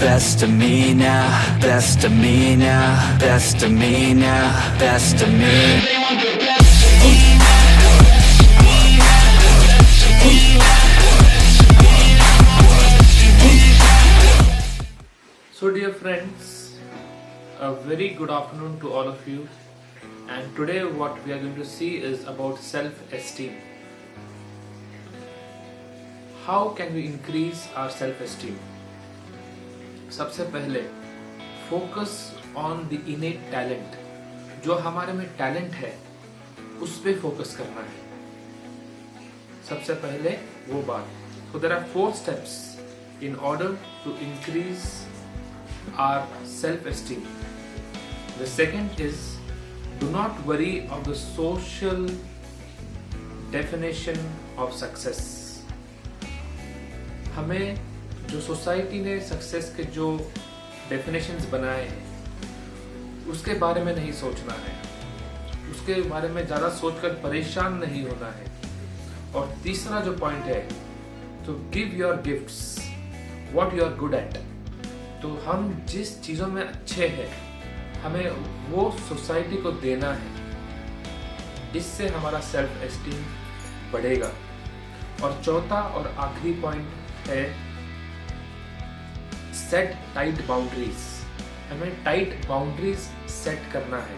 best of me now, best of me now, best of me now, best of me. So dear friends, a very good afternoon to all of you, and today what we are going to see is about self-esteem. How can we increase our self-esteem? सबसे पहले focus on the innate talent. जो हमारे में talent है उस पे focus करना है सबसे पहले वो बात. So there are 4 steps in order to increase our self-esteem. The second is, do not worry of the social definition of success. हमें जो सोसाइटी ने सक्सेस के जो डेफिनेशंस बनाए हैं उसके बारे में नहीं सोचना है, उसके बारे में ज़्यादा सोचकर परेशान नहीं होना है. और तीसरा जो पॉइंट है, तो give your gifts what you are good at. तो हम जिस चीज़ों में अच्छे हैं हमें वो सोसाइटी को देना है. इससे हमारा सेल्फ एस्टीम बढ़ेगा. और चौथा और आखिरी पॉइंट है, सेट टाइट बाउंड्रीज. हमें टाइट बाउंड्रीज सेट करना है.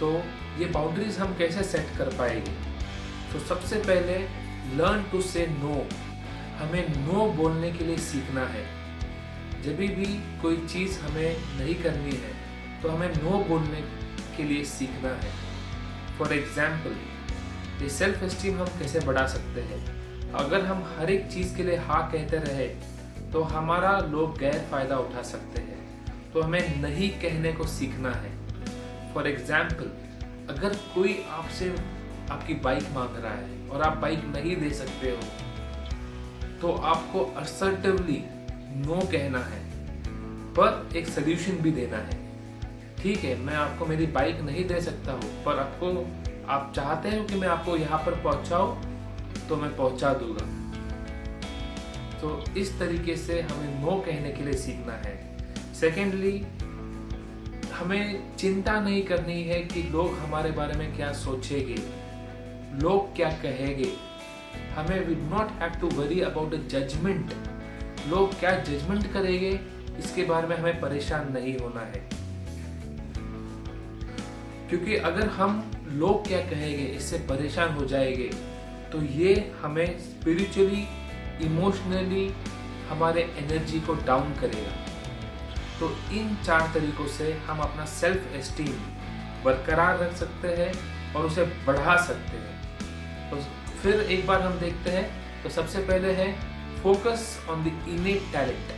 तो ये बाउंड्रीज हम कैसे सेट कर पाएंगे? तो सबसे पहले लर्न टू से नो. हमें नो बोलने के लिए सीखना है. जब भी कोई चीज़ हमें नहीं करनी है तो हमें नो बोलने के लिए सीखना है. फॉर एग्जाम्पल, ये सेल्फ एस्टीम हम कैसे बढ़ा सकते हैं? अगर हम हर एक चीज़ के लिए हाँ कहते रहे तो हमारा लोग गैर फायदा उठा सकते हैं. तो हमें नहीं कहने को सीखना है. फॉर एग्जाम्पल, अगर कोई आपसे आपकी बाइक मांग रहा है और आप बाइक नहीं दे सकते हो तो आपको असर्टिवली नो कहना है, पर एक सोल्यूशन भी देना है. ठीक है, मैं आपको मेरी बाइक नहीं दे सकता हूँ, पर आप चाहते हो कि मैं आपको यहाँ पर पहुँचाऊँ तो मैं पहुँचा दूंगा. तो इस तरीके से हमें नो कहने के लिए सीखना है. सेकेंडली, हमें चिंता नहीं करनी है कि लोग हमारे बारे में क्या सोचेंगे, लोग क्या कहेंगे. हमें we not have to worry about the judgement. लोग क्या जजमेंट करेंगे इसके बारे में हमें परेशान नहीं होना है. क्योंकि अगर हम लोग क्या कहेंगे इससे परेशान हो जाएंगे तो ये हमें स्पिरिचुअली, इमोशनली हमारे एनर्जी को डाउन करेगा. तो इन 4 तरीकों से हम अपना सेल्फ एस्टीम बरकरार रख सकते हैं और उसे बढ़ा सकते हैं. तो फिर एक बार हम देखते हैं. तो सबसे पहले है फोकस ऑन द इनेट टैलेंट.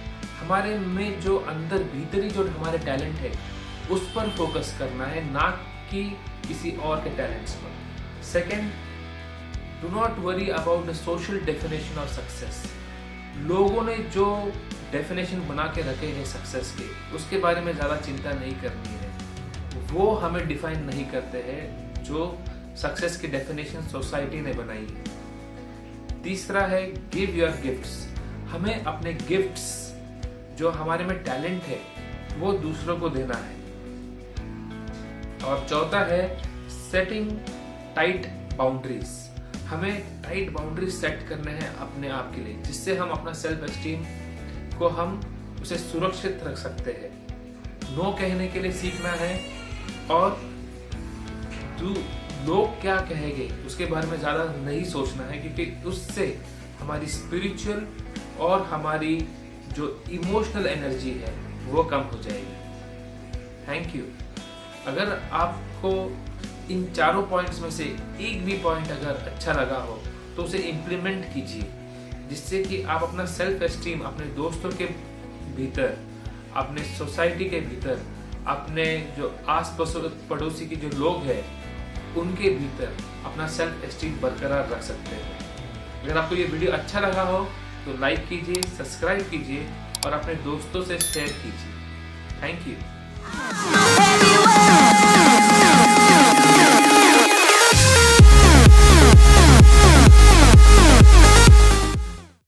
हमारे में जो अंदर भीतरी जो हमारे टैलेंट है उस पर फोकस करना है, ना कि किसी और के टैलेंट्स पर. Second, do not worry about the social definition of success. लोगों ने जो डेफिनेशन बना के रखे हैं सक्सेस के, उसके बारे में ज़्यादा चिंता नहीं करनी है. वो हमें डिफाइन नहीं करते हैं जो सक्सेस की डेफिनेशन सोसाइटी ने बनाई है. तीसरा है गिव योर गिफ्ट्स. हमें अपने गिफ्ट्स जो हमारे में टैलेंट है वो दूसरों को देना है. और चौथा है सेटिंग टाइट बाउंड्रीज. हमें टाइट बाउंड्रीज सेट करने हैं अपने आप के लिए, जिससे हम अपना सेल्फ एस्टीम को हम उसे सुरक्षित रख सकते हैं. नो कहने के लिए सीखना है और लोग क्या कहेंगे उसके बारे में ज़्यादा नहीं सोचना है, क्योंकि उससे हमारी स्पिरिचुअल और हमारी जो इमोशनल एनर्जी है वो कम हो जाएगी. Thank you. अगर आपको इन 4 पॉइंट्स में से एक भी पॉइंट अगर अच्छा लगा हो तो उसे इम्प्लीमेंट कीजिए, जिससे कि आप अपना सेल्फ एस्टीम अपने दोस्तों के भीतर, अपने सोसाइटी के भीतर, अपने जो आस पड़ोसी के जो लोग हैं उनके भीतर अपना सेल्फ एस्टीम बरकरार रख सकते हैं. अगर आपको ये वीडियो अच्छा लगा हो तो लाइक कीजिए, सब्सक्राइब कीजिए और अपने दोस्तों से शेयर कीजिए. Thank you.